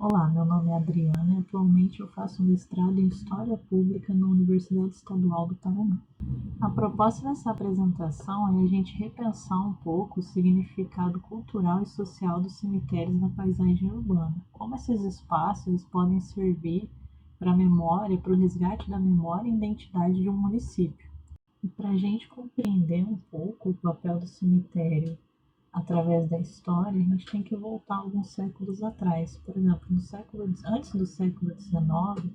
Olá, meu nome é Adriana e atualmente eu faço mestrado em História Pública na Universidade Estadual do Paraná. A proposta dessa apresentação é a gente repensar um pouco o significado cultural e social dos cemitérios na paisagem urbana. Como esses espaços podem servir para a memória, para o resgate da memória e identidade de um município. E para a gente compreender um pouco o papel do cemitério através da história, a gente tem que voltar alguns séculos atrás. Por exemplo, antes do século XIX,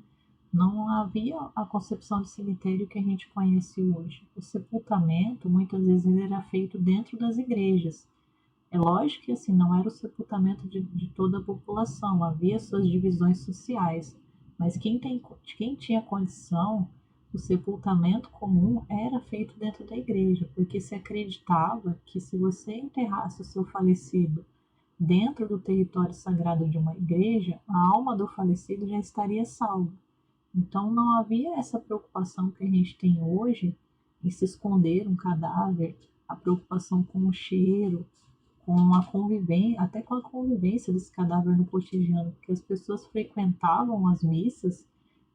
não havia a concepção de cemitério que a gente conhece hoje. O sepultamento, muitas vezes, ele era feito dentro das igrejas. É lógico que assim não era o sepultamento de toda a população, havia suas divisões sociais, mas quem tinha condição, o sepultamento comum era feito dentro da igreja, porque se acreditava que se você enterrasse o seu falecido dentro do território sagrado de uma igreja, a alma do falecido já estaria salva. Então não havia essa preocupação que a gente tem hoje em se esconder um cadáver, a preocupação com o cheiro, com a convivência, até com a convivência desse cadáver no cotidiano, porque as pessoas frequentavam as missas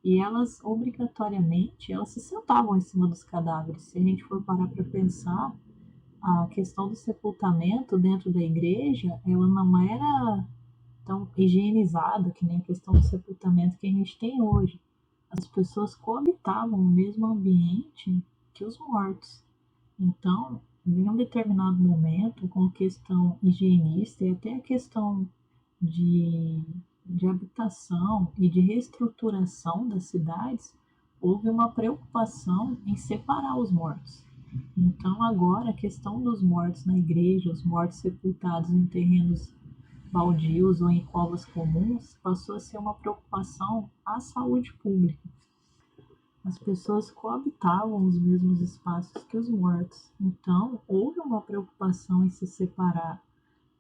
e elas obrigatoriamente elas se sentavam em cima dos cadáveres. Se a gente for parar para pensar, a questão do sepultamento dentro da igreja, ela não era tão higienizada que nem a questão do sepultamento que a gente tem hoje. As pessoas coabitavam no mesmo ambiente que os mortos. Então, em um determinado momento, com a questão higienista e até a questão de, de habitação e de reestruturação das cidades, houve uma preocupação em separar os mortos. Então, agora, a questão dos mortos na igreja, os mortos sepultados em terrenos baldios ou em covas comuns, passou a ser uma preocupação à saúde pública. As pessoas coabitavam os mesmos espaços que os mortos. Então, houve uma preocupação em se separar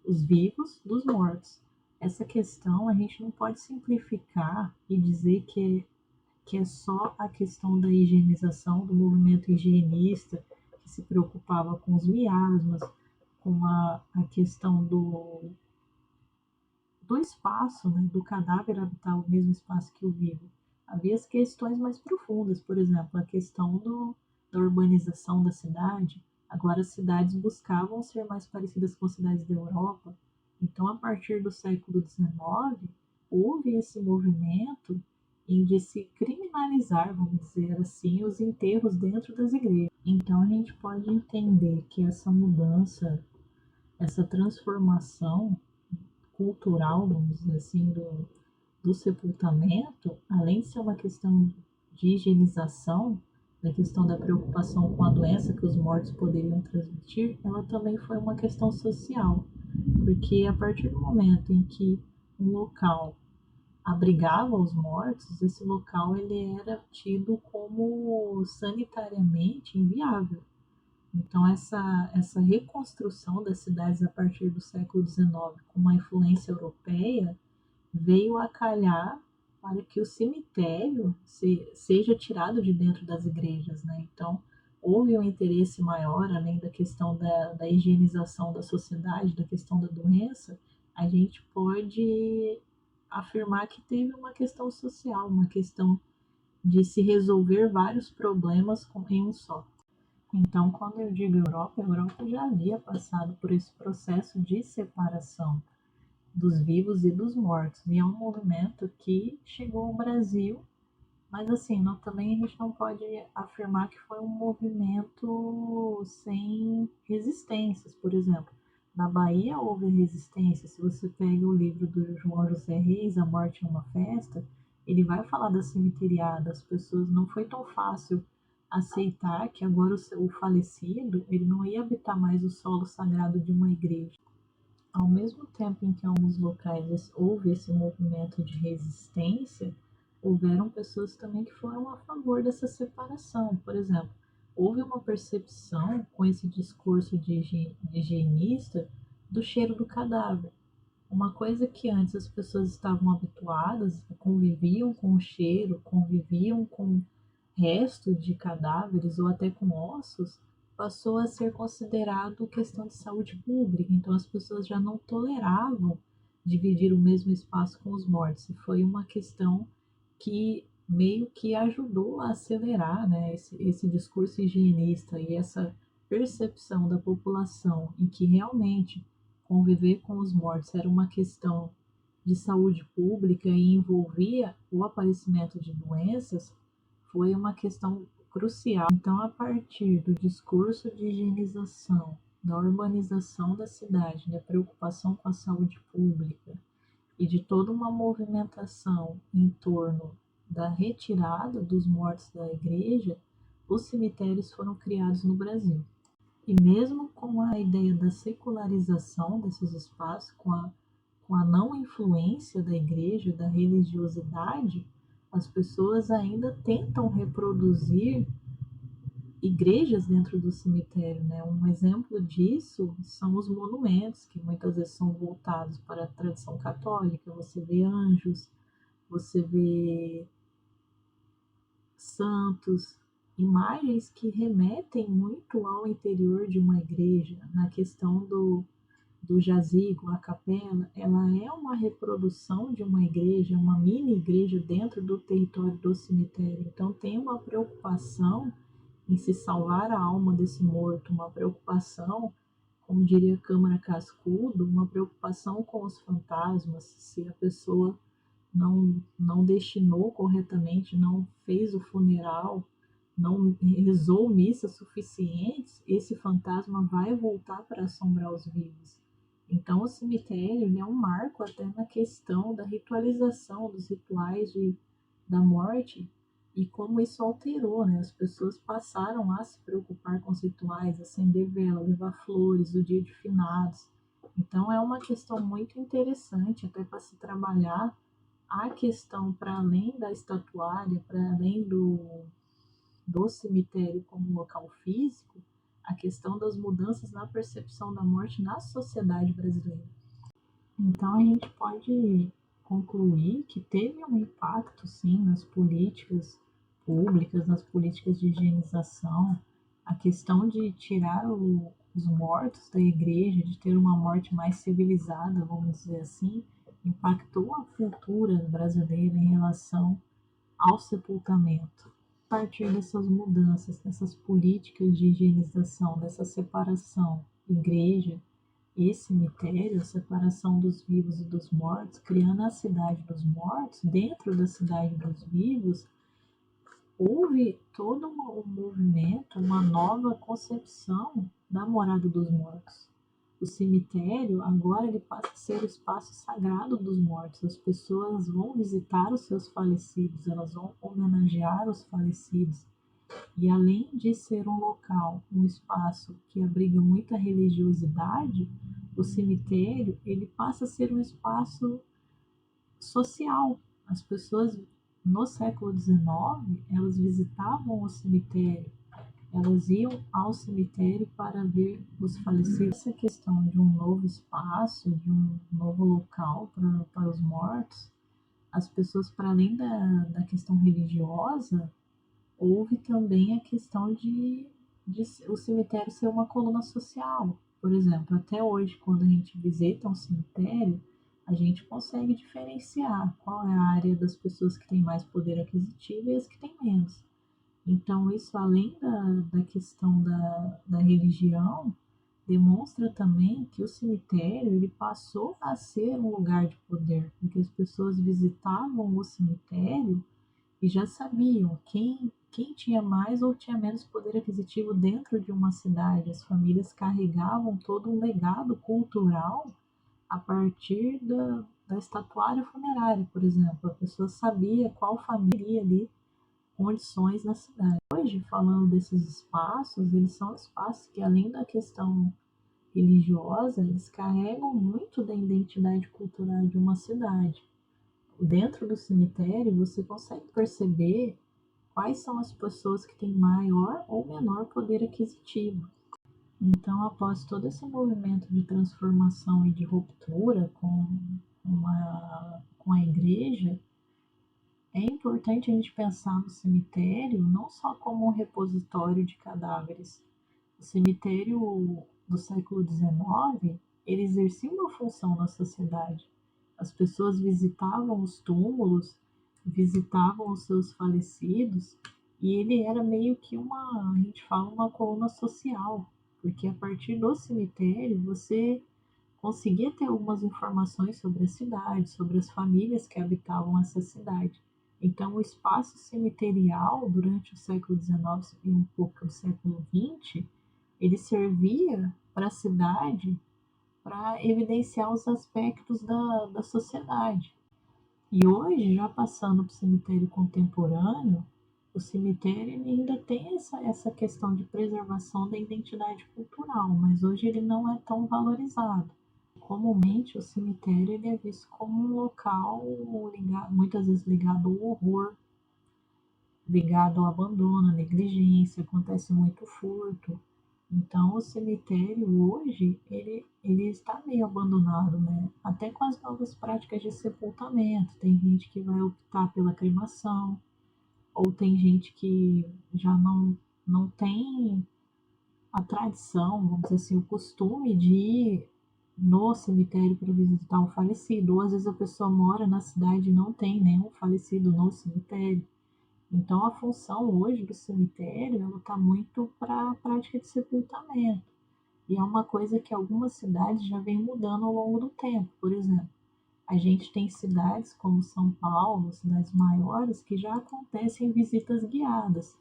os vivos dos mortos. Essa questão a gente não pode simplificar e dizer que é só a questão da higienização, do movimento higienista, que se preocupava com os miasmas, com a questão do espaço, né, do cadáver habitar o mesmo espaço que o vivo. Havia as questões mais profundas, por exemplo, a questão da urbanização da cidade. Agora as cidades buscavam ser mais parecidas com as cidades da Europa. Então, a partir do século XIX, houve esse movimento em de se criminalizar, vamos dizer assim, os enterros dentro das igrejas. Então, a gente pode entender que essa mudança, essa transformação cultural, vamos dizer assim, do sepultamento, além de ser uma questão de higienização, da questão da preocupação com a doença que os mortos poderiam transmitir, ela também foi uma questão social, porque a partir do momento em que um local abrigava os mortos, esse local ele era tido como sanitariamente inviável. Então, essa reconstrução das cidades a partir do século XIX, com uma influência europeia, veio a calhar para que o cemitério seja tirado de dentro das igrejas. Né? Então, houve um interesse maior, além da questão da higienização da sociedade, da questão da doença, a gente pode afirmar que teve uma questão social, uma questão de se resolver vários problemas em um só. Então, quando eu digo Europa, a Europa já havia passado por esse processo de separação dos vivos e dos mortos. E é um movimento que chegou ao Brasil, mas assim, também a gente não pode afirmar que foi um movimento sem resistências. Por exemplo, na Bahia houve resistência. Se você pega o livro do João José Reis, A Morte é uma Festa, ele vai falar da cemiteriada. As pessoas não foi tão fácil aceitar que agora o falecido ele não ia habitar mais o solo sagrado de uma igreja. Ao mesmo tempo em que em alguns locais houve esse movimento de resistência, houveram pessoas também que foram a favor dessa separação. Por exemplo, houve uma percepção com esse discurso de higienista do cheiro do cadáver. Uma coisa que antes as pessoas estavam habituadas, conviviam com o cheiro, conviviam com resto de cadáveres ou até com ossos, passou a ser considerado questão de saúde pública. Então as pessoas já não toleravam dividir o mesmo espaço com os mortos. E foi uma questão que meio que ajudou a acelerar, né, esse discurso higienista e essa percepção da população em que realmente conviver com os mortos era uma questão de saúde pública e envolvia o aparecimento de doenças, foi uma questão crucial. Então, a partir do discurso de higienização, da urbanização da cidade, da preocupação com a saúde pública e de toda uma movimentação em torno da retirada dos mortos da igreja, os cemitérios foram criados no Brasil. E mesmo com a ideia da secularização desses espaços, com a não influência da igreja, da religiosidade, as pessoas ainda tentam reproduzir igrejas dentro do cemitério, né? Um exemplo disso são os monumentos, que muitas vezes são voltados para a tradição católica. Você vê anjos, você vê santos, imagens que remetem muito ao interior de uma igreja, na questão do jazigo, a capela, ela é uma reprodução de uma igreja, uma mini igreja dentro do território do cemitério. Então tem uma preocupação em se salvar a alma desse morto, uma preocupação, como diria Câmara Cascudo, uma preocupação com os fantasmas, se a pessoa não destinou corretamente, não fez o funeral, não rezou missas suficientes, esse fantasma vai voltar para assombrar os vivos. Então, o cemitério é um marco até na questão da ritualização dos rituais da morte e como isso alterou, né? As pessoas passaram a se preocupar com os rituais, acender vela, levar flores, o dia de finados. Então, é uma questão muito interessante até para se trabalhar a questão para além da estatuária, para além do cemitério como local físico, a questão das mudanças na percepção da morte na sociedade brasileira. Então a gente pode concluir que teve um impacto, sim, nas políticas públicas, nas políticas de higienização, a questão de tirar os mortos da igreja, de ter uma morte mais civilizada, vamos dizer assim, impactou a cultura brasileira em relação ao sepultamento. A partir dessas mudanças, dessas políticas de higienização, dessa separação igreja e cemitério, a separação dos vivos e dos mortos, criando a cidade dos mortos, dentro da cidade dos vivos, houve todo um movimento, uma nova concepção da morada dos mortos. O cemitério agora ele passa a ser o espaço sagrado dos mortos. As pessoas vão visitar os seus falecidos, elas vão homenagear os falecidos. E além de ser um local, um espaço que abriga muita religiosidade, o cemitério ele passa a ser um espaço social. As pessoas no século XIX elas visitavam o cemitério, elas iam ao cemitério para ver os falecidos. Essa questão de um novo espaço, de um novo local para os mortos, as pessoas, para além da questão religiosa, houve também a questão de o cemitério ser uma coluna social. Por exemplo, até hoje, quando a gente visita um cemitério, a gente consegue diferenciar qual é a área das pessoas que têm mais poder aquisitivo e as que têm menos. Então, isso além da questão da religião, demonstra também que o cemitério ele passou a ser um lugar de poder, porque as pessoas visitavam o cemitério e já sabiam quem tinha mais ou tinha menos poder aquisitivo dentro de uma cidade. As famílias carregavam todo um legado cultural a partir da estatuária funerária, por exemplo. A pessoa sabia qual família iria ali condições na cidade. Hoje, falando desses espaços, eles são espaços que, além da questão religiosa, eles carregam muito da identidade cultural de uma cidade. Dentro do cemitério, você consegue perceber quais são as pessoas que têm maior ou menor poder aquisitivo. Então, após todo esse movimento de transformação e de ruptura com a igreja, é importante a gente pensar no cemitério não só como um repositório de cadáveres. O cemitério do século XIX, ele exercia uma função na sociedade. As pessoas visitavam os túmulos, visitavam os seus falecidos, e ele era meio que a gente fala, uma coluna social, porque a partir do cemitério você conseguia ter algumas informações sobre a cidade, sobre as famílias que habitavam essa cidade. Então, o espaço cemiterial, durante o século XIX e um pouco do século XX, ele servia para a cidade para evidenciar os aspectos da sociedade. E hoje, já passando para o cemitério contemporâneo, o cemitério ele ainda tem essa questão de preservação da identidade cultural, mas hoje ele não é tão valorizado. Comumente, o cemitério ele é visto como um local muitas vezes ligado ao horror, ligado ao abandono, à negligência, acontece muito furto. Então, o cemitério hoje, ele está meio abandonado, né? Até com as novas práticas de sepultamento. Tem gente que vai optar pela cremação, ou tem gente que já não tem a tradição, vamos dizer assim, o costume de ir no cemitério para visitar um falecido. Ou às vezes a pessoa mora na cidade e não tem nenhum falecido no cemitério. Então, a função hoje do cemitério ela está muito para a prática de sepultamento. E é uma coisa que algumas cidades já vem mudando ao longo do tempo. Por exemplo, a gente tem cidades como São Paulo, cidades maiores, que já acontecem visitas guiadas.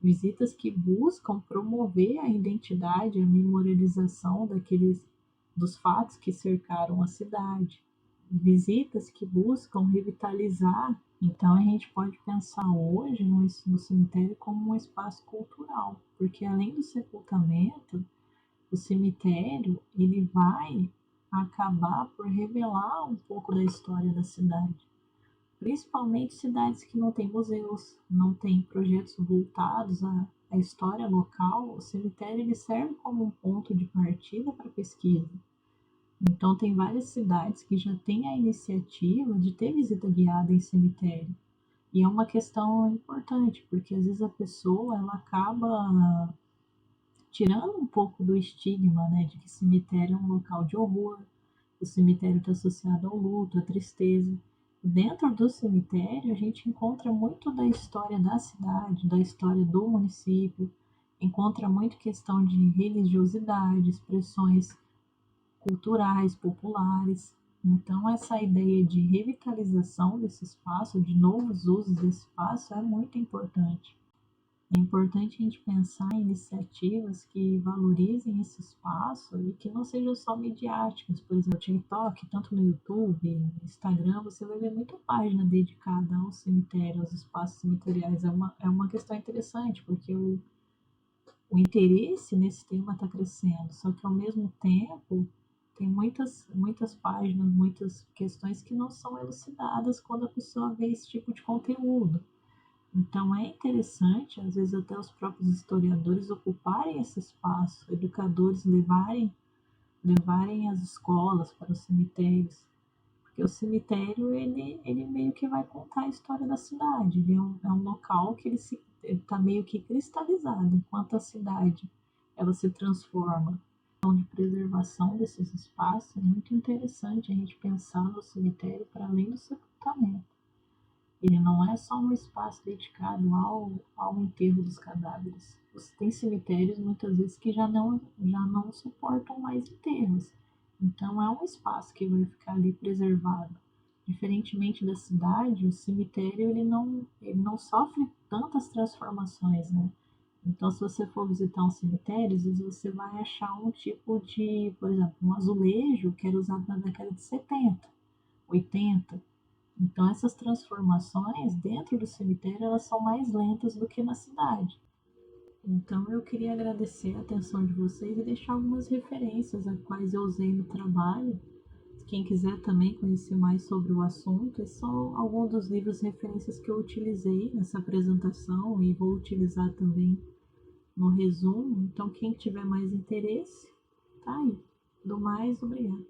Visitas que buscam promover a identidade, a memorialização dos fatos que cercaram a cidade. Visitas que buscam revitalizar. Então a gente pode pensar hoje no cemitério como um espaço cultural, porque além do sepultamento, o cemitério ele vai acabar por revelar um pouco da história da cidade. Principalmente cidades que não têm museus, não têm projetos voltados à história local, o cemitério ele serve como um ponto de partida para a pesquisa. Então, tem várias cidades que já têm a iniciativa de ter visita guiada em cemitério. E é uma questão importante, porque às vezes a pessoa ela acaba tirando um pouco do estigma, né, de que cemitério é um local de horror, o cemitério está associado ao luto, à tristeza. Dentro do cemitério, a gente encontra muito da história da cidade, da história do município, encontra muito questão de religiosidade, expressões culturais, populares. Então, essa ideia de revitalização desse espaço, de novos usos desse espaço, é muito importante. É importante a gente pensar em iniciativas que valorizem esse espaço e que não sejam só midiáticas. Por exemplo, TikTok, tanto no YouTube, no Instagram, você vai ver muita página dedicada ao cemitério, aos espaços cemiteriais. É uma questão interessante, porque o interesse nesse tema está crescendo, só que ao mesmo tempo tem muitas páginas, muitas questões que não são elucidadas quando a pessoa vê esse tipo de conteúdo. Então é interessante, às vezes até os próprios historiadores ocuparem esse espaço, educadores levarem as escolas para os cemitérios, porque o cemitério ele meio que vai contar a história da cidade, ele é um local que ele está meio que cristalizado, enquanto a cidade ela se transforma. Então, de preservação desses espaços, é muito interessante a gente pensar no cemitério para além do sepultamento. Ele não é só um espaço dedicado ao enterro dos cadáveres. Você tem cemitérios muitas vezes que já não suportam mais enterros. Então é um espaço que vai ficar ali preservado. Diferentemente da cidade, o cemitério ele não sofre tantas transformações, né? Então, se você for visitar um cemitério, às vezes você vai achar um tipo de, por exemplo, um azulejo que era usado na década de 70, 80. Então, essas transformações dentro do cemitério elas são mais lentas do que na cidade. Então, eu queria agradecer a atenção de vocês e deixar algumas referências a quais eu usei no trabalho. Quem quiser também conhecer mais sobre o assunto, esses são alguns dos livros referências que eu utilizei nessa apresentação e vou utilizar também no resumo. Então, quem tiver mais interesse, tá aí. Do mais, obrigada.